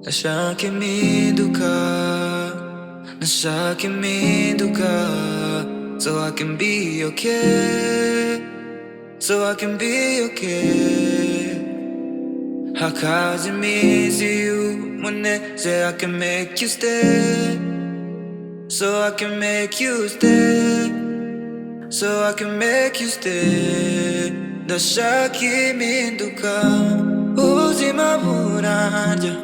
Nashaka impinduka, nashaka impinduka, so I can be okay, so I can be okay. Hakaza iminsi y'umunezero, I can make you stay, so I can make you stay, so I can make you stay. Ndashaka impinduka, ubuzima burarya,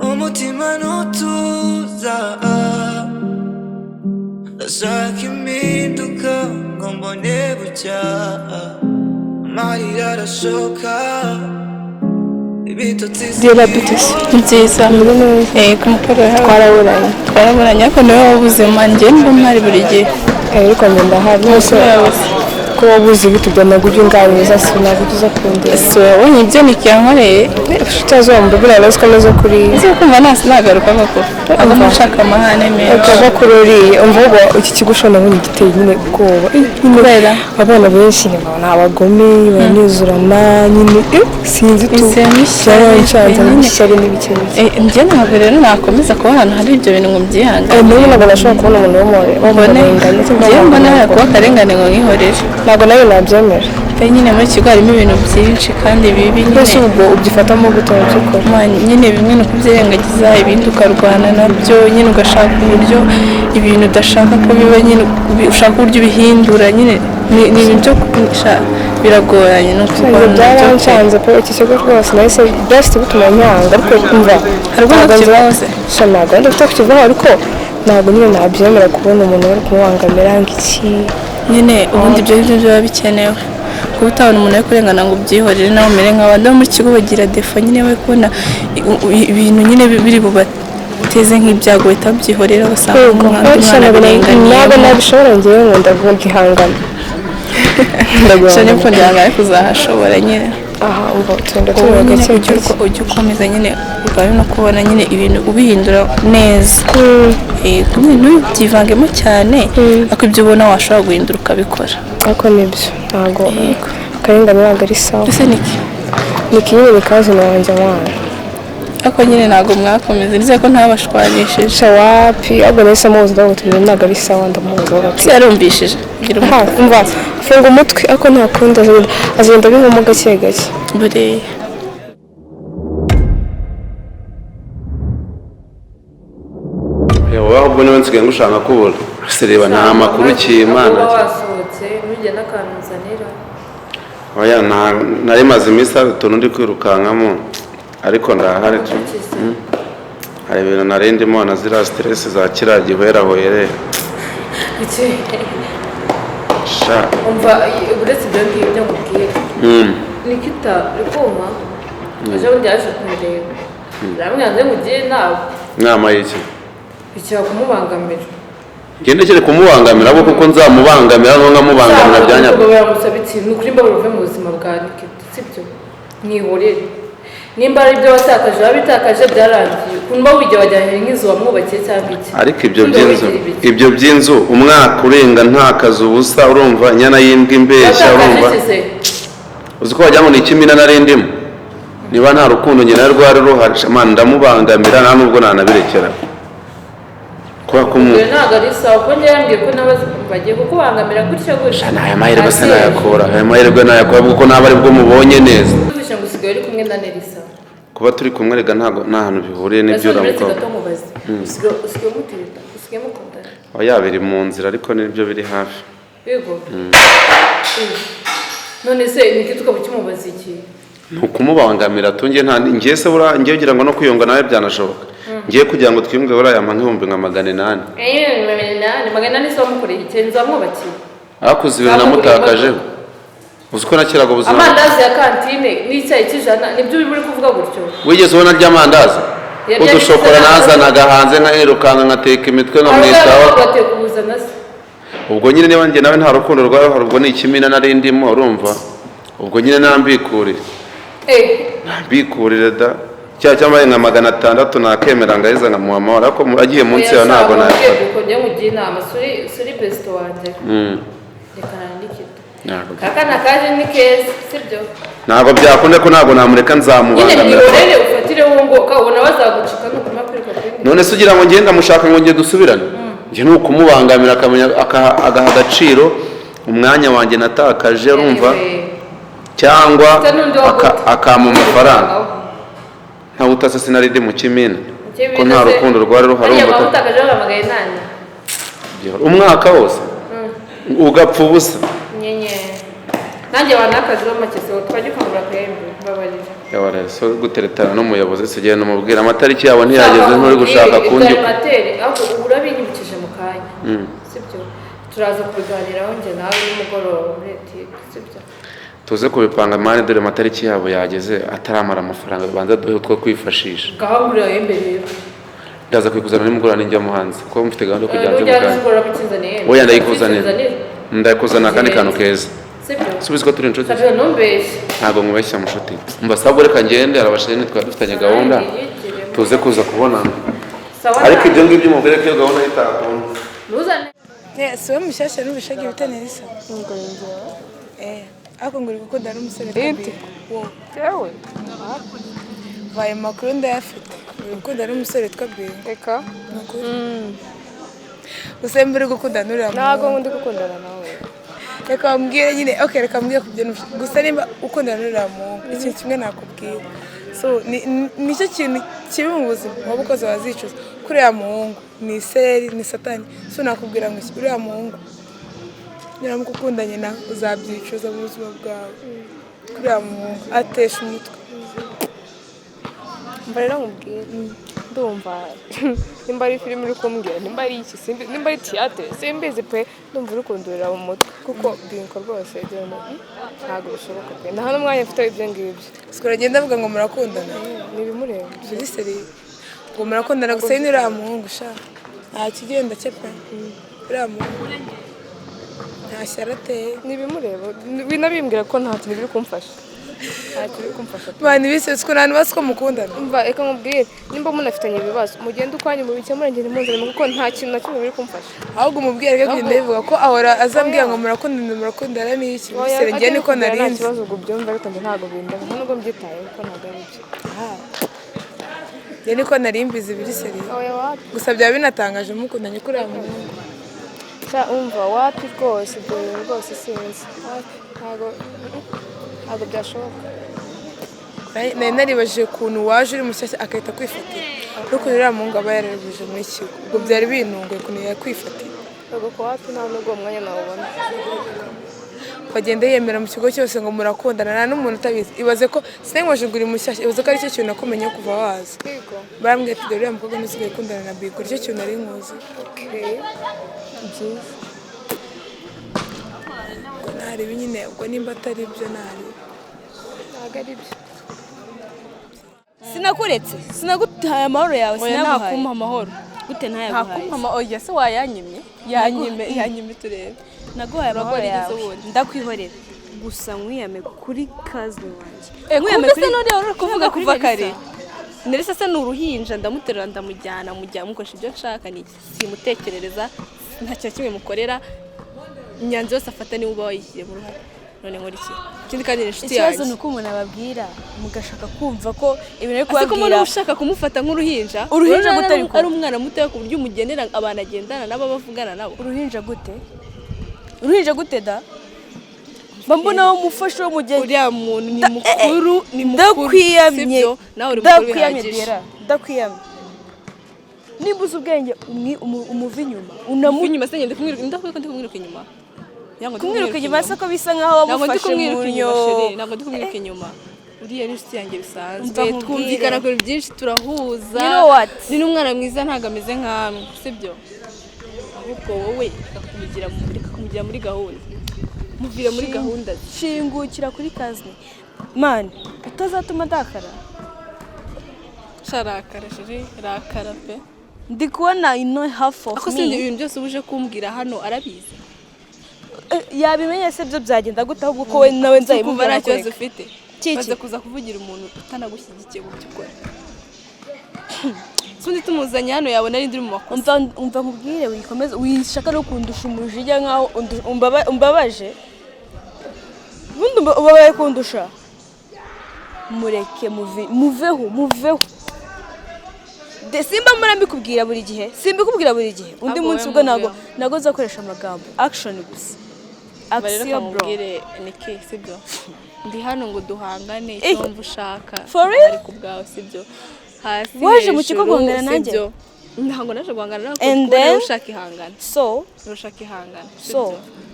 umutima ntutuza. Ndashaka impinduka ngo mbone bucya, amarira arashoka, ibitotsi Diela Bitisi nziza ku mukoro twaraburanye ariko niwe wabuzima njye mba mpari buri gihe ariko ngenda hari hose ko wabuze bitujyana gujya nganiriza sinabugiza kundera so wabonye ibyo nikiyankoreye utazomba buriya nasiko neza kuri izo kumva nagaruka koko abo mushaka amahane meza akava kururi umvugo iki kigushona ngo giteye nyine ubwoba kubera abana benshi ni abagome banizurana nyine sinzi tu cyane n'ishyari n'ibikenezo njye ntabwo rero nakomeza kuba ahantu hari ibyo bintu ngo mbyihangane niyo ntabwo nashobora kubona umuntu w'umurengane njye mbona kuba akarengane ngo nkihorere ntabwo nawe nabyemera nyine muri kigo harimo ibintu byinshi kandi bibi mbese ubwo ubyifatamo gute by'ukuri nyine bimwe ni ukubyirengagiza ibindi ukarwana nabyo nyine ugashaka uburyo ibintu udashaka ko biba nyine ushaka uburyo ubihindura nyine ni ibintu byo biragoranye no kurwana byarancanze pe iki kigo rwose nahise byafite bituma nyanga ariko kumva hari ubwo kibahoze ntabwo ndi gufite kukivaho ariko ntabwo nyine nabyemera kubona umuntu bari kumubangamira nk'iki nyine ubundi ibyo ngibyo biba bikenewe kuba utabona umuntu ari kurengana ngo ubyihorere nawe umere nk'abandi bo mu kigo bagira defo nyine we kubona ibintu nyine biri bubateze nk'ibyago uhita byihorera ugasanga umwana birenganiye ntabwo nabishobora ngewe ngo ndavuga ihangana ndagusha niko ndihangana ariko uzahashobora nyine aha umva tugenda tuba gake ujya ukomeza nyine ugaye no kubona nyine ibintu ubihindura neza ntubyivangemo cyane ariko ibyo ubona washobora guhindura ukabikora ariko nibyo ntabwo akarengane ntabwo ari sawa ese niki nyine bikaza wanjye mwana ariko nyine ntabwo mwakomeza nizeye ko ntabashwanishije wapi ahubwo nahise muzi ngo tubiri ntabwo ari sawa ndamuzi se yarumvishije umva funga umutwe ariko nta kundi azagenda abivamo gake gake buriya ahubwo niba nsigaye ngushaka kubura reba nta makuru cy'Imana wasohotse ntujya n'akantu uzanira oya nari maze iminsi hari utuntu ndi kwirukankamo ariko ndahari hari ibintu nari ndimo na ziriya siteresi za kiriya gihwerahoyere umva uretse ibyo ngibyo nkubwira nikita uri kumva ejo bundi yaje kumureba uramwanze mugire inama y'iki ikira kumubangamira ngende kiri kumubangamira abo kuko nzamubangamira no nkamubangamira byanyabwo baramusaba ikintu ukuri mbabura uve mu buzima bwa nikita sibyo mwihorere nimba ari ibyo watakaje wabitakaje byarangiye kumva wijya wajyanye nk'inzu wamwubakiye cyangwa iki ariko ibyo by'inzu umwaka urenga nta kazi ubusa urumva inyana y'imbwa imbeshya urumva uzi ko wagira ngo ni ikimina nari ndimo niba nta rukundo njye nawe rwari ruhari man ndamubangamira nta nubwo nanabirekera kubera ko ntabwo ari sawa kuko njye yambwiye ko bagiye kukubangamira gutya gutya aya mahirwe se nayakora aya mahirwe nayakora kuko naba ari bwo mubonye neza uvuze ngo usigaye uri kumwe na Nelisa kuba turi kumwe rega nta hantu bihuriye n'ibyo uramukora usigaye umutirita usigaye mukundana oya biri mu nzira ariko nibyo biri hafi yego none se niki tukaba kimubaza iki ni ukumubangamira tunge ngiye se buriya ngiye kugira ngo no kwiyunga nawe byanashoboka ngiye kugira ngo twiyunge buriya yampa nk'ibihumbi nka 800 800 se wamukoreye ikintu wamwubakiye arakuze ibintu namutakajeho uzi ko nakiraga ubuzima amandazi ya kantine n'icyayi cy'ijana nibyo uri kuvuga gutyo wigeze ubona ry'amandazi udushokora nazanaga hanze nkayirukanka nkateka imitwe nkamwitaho ubwo nyine niba njye nawe nta rukundo rwawe ubwo ni ikimina nari ndimo urumva ubwo nyine nambikurire nambikurire da cya cyambaye nka 600 nakemera ngaheza nkamuha amahoro ariko agiye munsi yawe ntabwo nayafata kuko njye mugiye inama suri best wanjye reka nandikite kakana kaje ni keza sibyo ntabwo byakunda ko ntabwo namureka nzamubangamira nyine mwihorere ufatireho ngo ukabona bazagucika nukuma kwiruka kuri none se ugira ngo ngende amushaka ngo ngende dusubirane njye nuko kumubangamira akamenya agaha agaciro umwanya wanjye natakaje urumva cyangwa akama amafaranga nta utase sinaride mu kimina ko nta rukundo rwari ruhari umwaka wose ugapfa ubusa nanjye wanakazi w'amakesi twajya ukangura kwembe mbabarira yabareze so guteretana n'umuyobozi sigenda umubwira amatariki yabo ntiyageze nturi gushaka kundi ahubwo urabinyibukije mu kanya sibyo turaza kubiganiraho njye nawe n'umugoroba muri etike sibyo tuze kubipanga mane dore amatariki yabo yageze ataramara amafaranga banza duhe utwo kwifashisha gahangurira yembe rero ndaza kwikuzana nimugorana ninjya muhanzi kuko mfite gahunda yo kujya nje mukanya oya ndayikuzana kandi kantu keza subiza ko turi inshuti ntabwo mwubeshya mushuti mbasabwe reka ngende arabashije nitwa dufitanye gahunda tuze kuza kubonana ariko ibyo ngibyo mubwire ko iyo gahunda itakunda siwe mushyashya n'ubishaka ibitene bisa ariko ngo uri gukunda n'umusore yewe vaye makuru ndayafite uri gukunda n'umusore witwa Bing reka usembe uri gukunda n'uriya ntabwo ndi gukundana nawe reka wambwire nyine reka mbwire ku byo gusa nimba ukundana n'uriya muhungu ikintu kimwe nakubwira so nicyo kintu kibi mu buzima waba ukoze wazicuza kuri uriya muhungu ni iseri ni satani so nakubwira ngo uriya muhungu niramuka ukundanye nawe uzabyicuza mu buzima bwawe kuri uriya muhungu atesha umutwe mba rero nkubwire ndumva nimba ari filime uri kumbwira nimba ari iki nimba ari tiyate simbizi pe ndumva uri kundurira mu mutwe kuko binko rwose ntabwo bishoboka pe nta n'umwanya mfite ibyo ngibyo uragenda avuga ngo murakundana ntibimureba biri seri ngo murakundana gusa ni uriya muhungu sha nta kigenda cye pe uriya muhungu nta shyara ateye ntibimureba binabimbwira ko nta kintu biri kumfasha bani bise tsko nani basiko mukundana umva eka nkubwire nimba munafitanye ibibazo mugende ukwanyu mu bikemura ngene muzane kuko nta kintu na kimwe biri kumfasha ahubwo mubwire ko kugenda bivuga ko ahora azambwira ngo murakundana n'iki bisere ngiye niko narinzi nta kibazo ubwo byumva ariko ntabwo bindaba nubwo mbyitaye kuko ntabwo ari byo ngiye niko narimbize biri seri gusa byaba binatangaje mukundanye kuri aya muhungu umva wapi rwose ibyo rwose sinzi ntabwo byashoboka nari naribajije ukuntu waje uri mushyashya akahita kwifatira nuko uriya muhungu aba yararibije muri kigo ubwo byari bintunguye ukuntu yakwifatira ntabwo ko wapi nta n'ubwo mwanya nawubona bagenda yemera mu kigo cyose ngo murakundana nta n'umuntu utabizi ibaze ko sinengwaje ngo uri mushyashya ibaze ko ari cyo kintu nakumenye kuva waza barambwiye ati dore uriya mukobwa ntusigaye ukundana na Big nicyo kintu nari nkuzi byiza ntarebe nyine ubwo nimba atari byo ntarebe ntabwo ari byo sinakuretse sinagutaye amahoro yawe sinaguhaye ntakumpa amahoro gute ntayaguhaye ntakumpa oya se wayanyimye yanyime turebe naguhaye amahoro yawe ndakwihorera gusa nkwiyame kuri kazi wanjye nkwiyame kuri none uri kuvuga kuva kare nere sasa ni uruhinja ndamuterura ndamujyana mukoresha ibyo nshaka ni simutekerereza nta kintu kimwe mukorera inyanza yose afata niwe uba wayishyiriye mu ruhare none nkora iki ikindi kandi ni inshuti yanjye ikibazo ni uko umuntu ababwira mugashaka kumva ko ibintu ari kubabwira kubabwira umuntu ushaka kumufata nk'uruhinja uruhinja gute ariko ari umwana muto ku buryo umugenera abantu agendana nabo bavugana nabo uruhinja gute da mbona wo mufashe wo mugeni uriya muntu ni mukuru ndakwiyamye nawe uri mukuru bihagije ndakwiyamye nimba uzi ubwenge umuva inyuma inyuma se ngende kumwiruka inyuma kumwiruka inyuma se ko bisa nkaho wamufashe mu nyo ntabwo ndi kumwiruka inyuma uriya ni inshuti yanjye bisanzwe twumvikana ku bintu byinshi turahuza ni n'umwana mwiza ntabwo ameze nk'amwe sibyo ahubwo wowe kumugira muri gahunda muvire muri gahunda shingukira kuri kazi mani utazatuma ndakara sharakara shiri rakara pe ndi kubona ino half of me ako sindi ibintu byose ubuje kumbwira hano arabizi yabimenye se byo byagenda gute ahubwo ko we nawe nzayimubwira nta kibazo ufite maze kuza kuvugira umuntu utanagushyigikiye mu by'ukuri sundi tumuzanye hano yabona ari ndi mu makosa umva nkubwire wikomeze wishaka no kundusha umujinya nkaho umbabaje bundi ubabaye kundusha mureke muveho simba mbona mbikubwira buri gihe simbikubwira buri gihe undi munsi ubwo nago zakoresha amagambo action gusa action bro niki sibyo ndi hano ngo duhangane icyo mvu ushaka ari ku bwawe sibyo hasi waje mu kigo guhangana nanjye ntabwo naje guhangana nawe kuko ushaka ihangana ushaka ihangana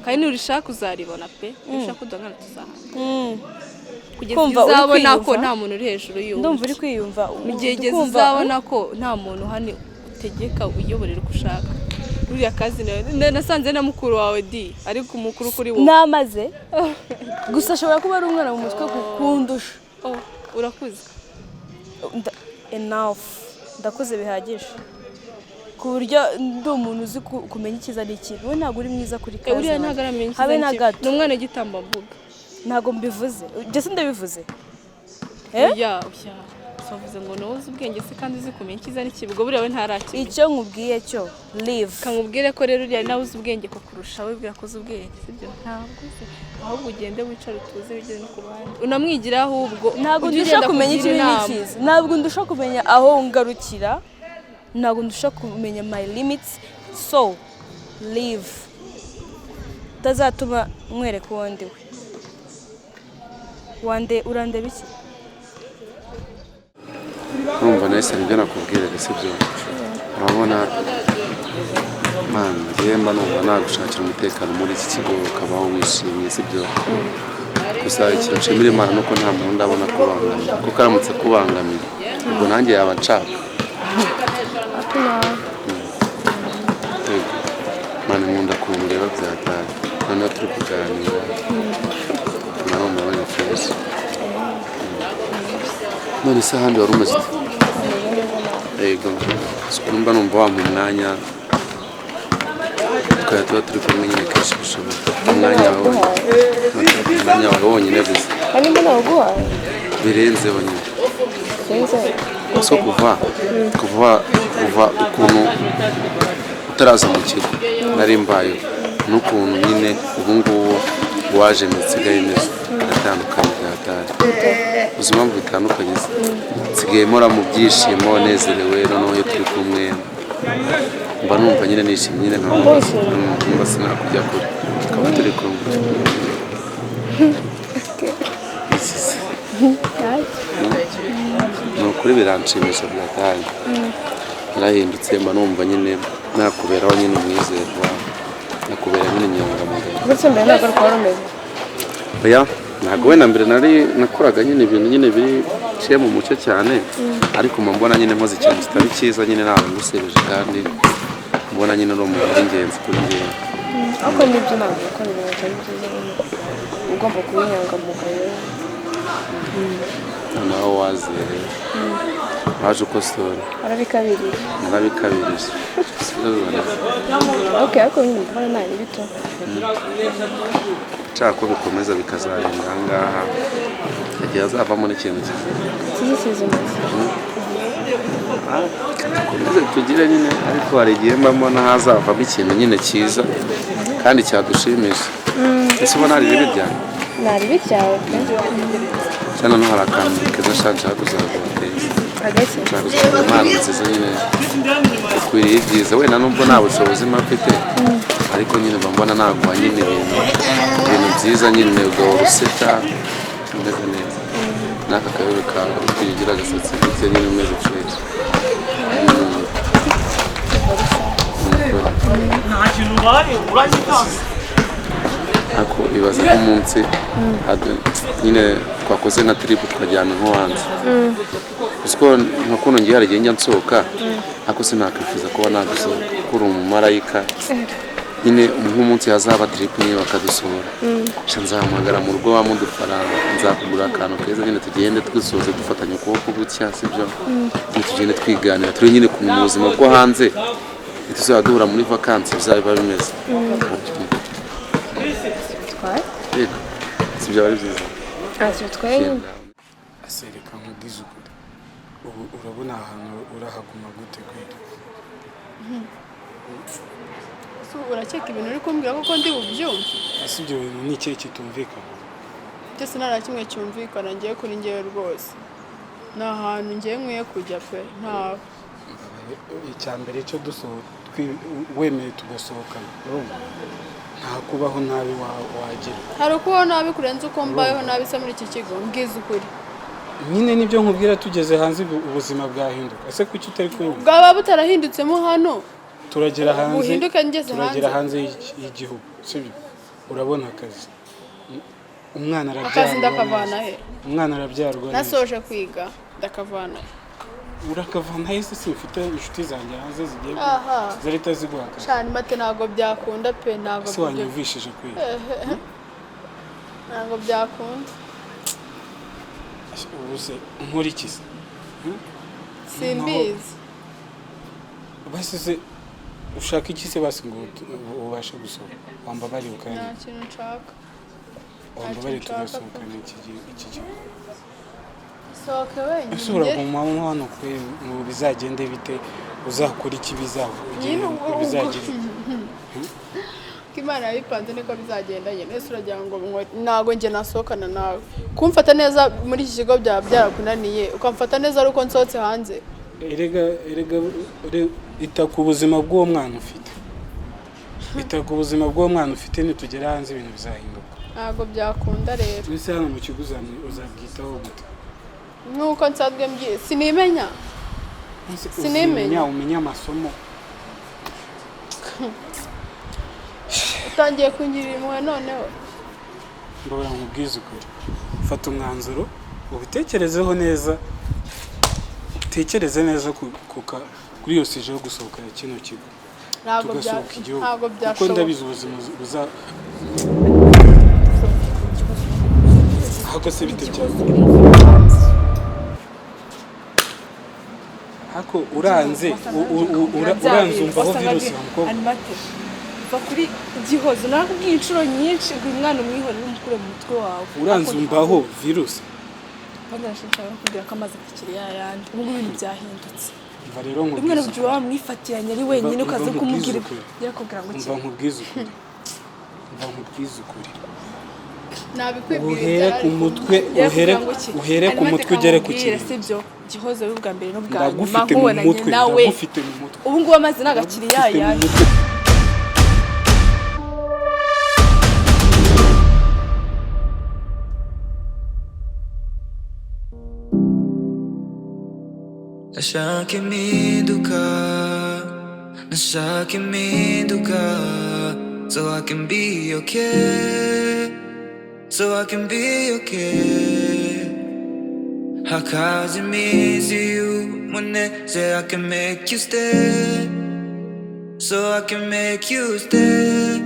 kandi urishaka uzaribona pe ushaka udangana tuzahana kugeza uzabona ko nta muntu uri hejuru y'uwo ndumva uri kwiyumva mu gihe uzabona ko nta muntu hano utegeka uyoborera uko ushaka uriya kazi nasanze na mukuru wawe di ariko umukuru kuri wowe namaze gusa ashobora kuba ari umwana mu mutwe kukundusha urakuze enough ndakuze bihagije ku buryo ndi umuntu uzi kumenya icyiza n'ikibi we ntabwo uri mwiza kuri kazi uriya ntabwo aramenya habe na gato ni umwana w'igitambambuga ntabwo mbivuze ndetse ndabivuze usavuze ngo ntuzi ubwenge se kandi uzi kumenya icyiza n'ikibi ubwo buriya we ntarakimenya icyo nkubwiye cyo live kamubwire ko rero uriya nawe uzi ubwenge ko kurusha wibwira ko uzi ubwenge sibyo ntabwo uzi ahubwo ugende wicare utuze wigire no ku bandi unamwigiraho ahubwo ntabwo ndusha kumenya ikibi n'ikiza ntabwo ndusha kumenya aho ngarukira ntabwo ndusha kumenya my limits so live utazatuma mwereka uwundi we wande urandeba iki numva nahise nibyo nakubwiraga sibyo urabona mana yemba numva nagushakira umutekano muri iki kigo ukabaho wishimye sibyo gusa ikintu nshimira Imana nuko nta muntu ndabona kubangamira kuko aramutse kubangamira ubwo nanjye yaba nshaka Mana nkunda kumureba byatari noneho turi kuganira narumva bari fresh none se ahandi wari umeze yego numva wampa umwanya tukaba tuba turi kumwe nyine kenshi bishoboka umwanya wawe wonyine gusa harimo naguhaye birenzeho nyine so kuva ukuntu utaraza mu kigo nari mbaye n'ukuntu nyine ubu ngubu waje nsigaye neza atandukanye byatari ubuzima butandukanye nsigaye mpora mu byishimo nezerewe noneho iyo turi kumwe mba numva nyine nishimye nyine nkumva sinakujya kure tukaba turi kumwe ni ukuri biranshimisha byatari narahindutse mba numva nyine nakuberaho nyine umwizerwa nakubera nyine inyangamugayo ndetse mbere ntabwo ari kuba rumeze oya ntabwo wenda mbere nakoraga nyine ibintu nyine biciye mu mucyo cyane ariko mbona nyine nkoze ikintu kitari cyiza nyine ntabwo ngusebeje kandi mbona nyine uri umuntu w'ingenzi kuri njyewe ariko nibyo ntabwo gukora ibintu bitari byiza ugomba kuba inyangamugayo noneho wazere waje ukosora narabikabirije okay ariko nyine mbona nta bito nshaka ko bikomeza bikazarenga aha ngaha hagiye hazavamo n'ikintu cyiza dukomeze tugire nyine ariko hari igihe mba mbona hazavamo ikintu nyine cyiza kandi cyadushimisha ese ubona hari ribi ryawe nta ribi cyawe cyane no hari akantu keza nshaka kuzagura nshaka kuzagura impano nziza nyine ukwiriye ibyiza wenda nubwo nta bushobozi mba mfite ariko nyine mba mbona naguha nyine ibintu byiza nyine ugahora useka umeze neza n'aka kabebe kawe ugira agasatsi gake nyine umeze fresh nta kintu ubaye urangita ako ibaza nk'umunsi nyine twakoze nka trip tukajyana nko hanze kuko nka kuno ngiye hari igihe njya nsohoka ariko sinakwifuza kuba nagusohoka kuko uri umumarayika nyine nk'umunsi hazaba trip nyine bakadusohora nzahamagara mu rugo wamo udufaranga nzakugura akantu keza nyine tugende twisoze dufatanya ukuboko gutya sibyo tugende twiganira turi nyine ku buzima bwo hanze tuzaba duhura muri vakansi bizaba bimeze yego sibyo bari byiza ntacyo bitwaye asereka nkubwiza ukuri ubu urabona ahantu urahaguma gute kwera urakeka ibintu uri kumbwira koko ndi bubyumve ese ibyo bintu ni ikihe kitumvikana byose nta kimwe cyumvikana ngiye kuri ngewe rwose ni ahantu ngiye nkwiye kujya pe ntawe icya mbere cyo wemeye tugasohokana urumva nta kubaho nabi wagira hari ukubaho nabi kurenza uko mbayeho nabi se muri iki kigo mbwiza ukuri nyine nibyo nkubwira tugeze hanze ubuzima bwahinduka ese kuki utari kunyuma bwaba butarahindutsemo hano turagera hanze buhinduka ngeze turagera hanze y'igihugu sibyo urabona akazi umwana arabyarwa akazi ndakavana he umwana arabyarwa nasoje kwiga ndakavana urakavana he se mfite inshuti zanjye hanze zigiye zahita ziguha akazi cyane mate ntabwo byakunda pe ntabwo se wanyumvishije kwiga ntabwo byakunda ubuse nkurikiza simbizi basi se ushaka iki se basi ngo ubashe gusohoka wambabariye ukanya nta kintu nshaka wambabariye tugasohokana iki gihe sohoke wenyine ese uraguma hano kwe ngo bizagende bite uzakora iki bizagenda Imana yabipanze niko bizagenda nyine ese uragira ngo ntago njye nasohokana nawe kumfata neza muri iki kigo byaba byarakunaniye ukamfata neza ari uko nsohotse hanze erega ita ku buzima bw'uwo mwana ufite ita ku buzima bw'uwo mwana ufite nitugera hanze ibintu bizahinduka ntago byakunda rero ese hano mu kigo uzabwitaho gute nuko nsanzwe sinimenya umenya amasomo utangiye kungirira impuhwe noneho mbabura nkubwize ukuri fata umwanzuro ubitekerezeho neza utekereze neza kuri iyo sije yo gusohokana kino kigo tugasohoka igihugu kuko ndabizi ubuzima buza ahubwo se bite cyane hako uranze umvaho virusi mukobwa kuri gihozo nakubwiye inshuro nyinshi ngo umwana umwihorere umukure mu mutwe wawe uranzumbaho virusi kandi nashaka kugira ko amaze kukiri yayandi ubu ibintu byahindutse mva rero umwana ujye wamwifatiranya ari wenyine ukaza kumubwira yakubwira ngo mva nkubwize ukuri nabikwibwira uhere ku mutwe ugere ku kintu sibyo gihozo bwa mbere no bwa nyuma nkubonanye nawe ubu ngubu amaze nagakiri yayandi nashaka impinduka so I can be okay, so I can be okay. Hakaza iminsi y'umunezero I can make you stay, so I can make you stay,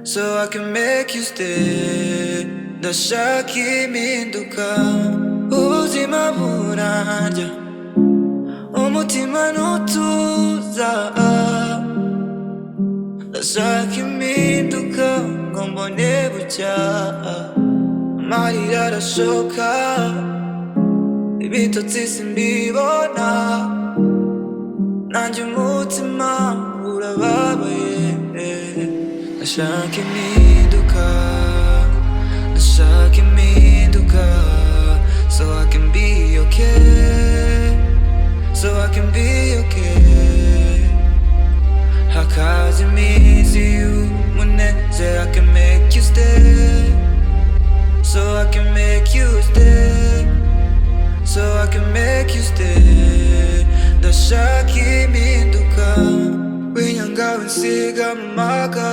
so I can make you stay. Ndashaka impinduka ubuzima burarya umutima nutuza ndashaka impinduka ngo mbone bucya amarira arashoka ibitotsi simbibona nanjye umutima urababaye ndashaka impinduka so I can be okay, so I can be okay. Hakaza iminsi y'umunezero I can make you stay, so I can make you stay, so I can make you stay. Ndashaka impinduka winyanga winsiga mu maka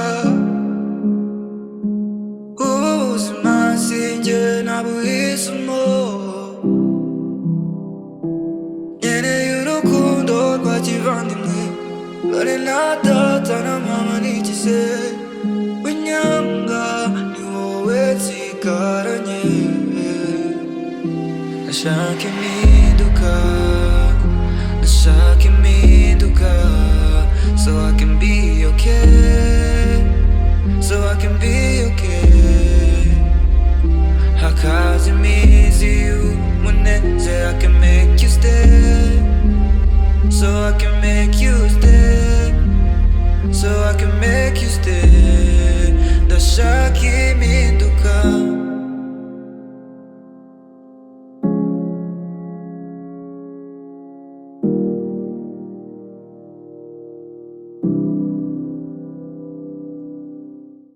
ubuzima sinjye nabuhisemo kivandimwe dore na data na mama n'igize w'inyanga ni wowe nsigaranye ndashaka impinduka so I can be okay, so I can be okay. Hakaza iminsi y'umunezero I can make you stay, so I can make you stay, so I can make you stay. Ndashaka impinduka